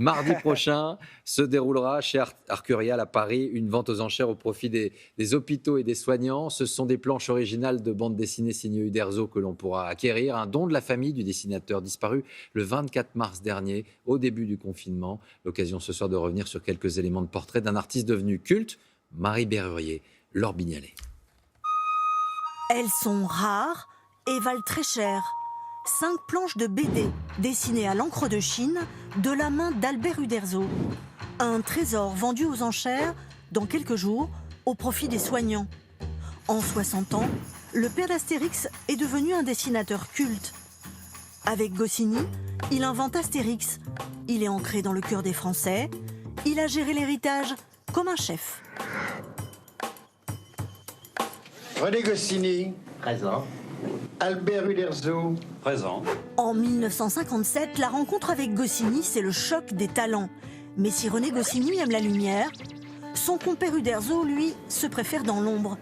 Mardi prochain se déroulera chez Arcurial à Paris une vente aux enchères au profit des hôpitaux et des soignants. Ce sont des planches originales de bande dessinée signées Uderzo que l'on pourra acquérir. Un don de la famille du dessinateur disparu le 24 mars dernier, au début du confinement. L'occasion ce soir de revenir sur quelques éléments de portrait d'un artiste devenu culte, Marie Berrurier, Laure Bignalet. Elles sont rares et valent très cher. 5 planches de BD dessinées à l'encre de Chine de la main d'Albert Uderzo. Un trésor vendu aux enchères dans quelques jours au profit des soignants. En 60 ans, le père d'Astérix est devenu un dessinateur culte. Avec Goscinny, il invente Astérix. Il est ancré dans le cœur des Français. Il a géré l'héritage comme un chef. René Goscinny. Présent. Albert Uderzo. Présent. En 1957, la rencontre avec Goscinny, c'est le choc des talents. Mais si René Goscinny aime la lumière, son compère Uderzo, lui, se préfère dans l'ombre.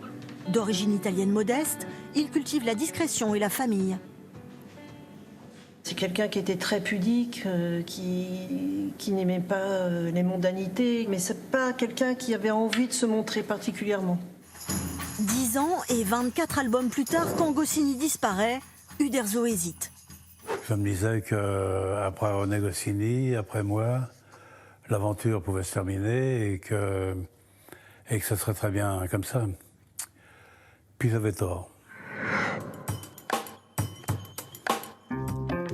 D'origine italienne modeste, il cultive la discrétion et la famille. C'est quelqu'un qui était très pudique, qui n'aimait pas les mondanités, mais c'est pas quelqu'un qui avait envie de se montrer particulièrement. 10 ans et 24 albums plus tard, quand Goscinny disparaît, Uderzo hésite. Je me disais qu'après René Goscinny, après moi, l'aventure pouvait se terminer et que ça serait très bien comme ça. Puis j'avais tort.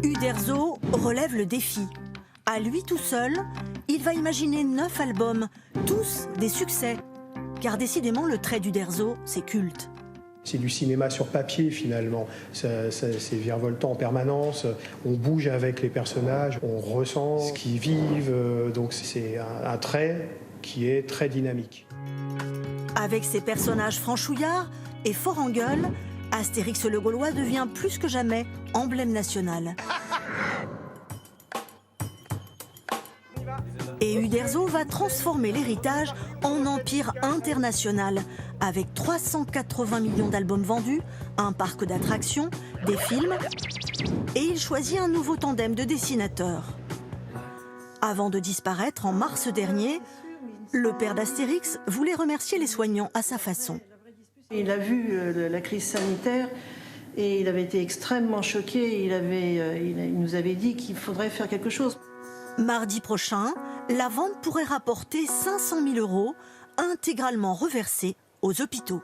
Uderzo relève le défi. À lui tout seul, il va imaginer 9 albums, tous des succès. Car décidément, le trait d'Uderzo, c'est culte. C'est du cinéma sur papier finalement, c'est virevoltant en permanence, on bouge avec les personnages, on ressent ce qu'ils vivent, donc c'est un trait qui est très dynamique. Avec ses personnages franchouillards et forts en gueule, Astérix le Gaulois devient plus que jamais emblème national. Et Uderzo va transformer l'héritage en empire international, avec 380 millions d'albums vendus, un parc d'attractions, des films, et il choisit un nouveau tandem de dessinateurs. Avant de disparaître en mars dernier, le père d'Astérix voulait remercier les soignants à sa façon. Il a vu la crise sanitaire et il avait été extrêmement choqué. Il nous avait dit qu'il faudrait faire quelque chose. Mardi prochain, la vente pourrait rapporter 500 000 €, intégralement reversés aux hôpitaux.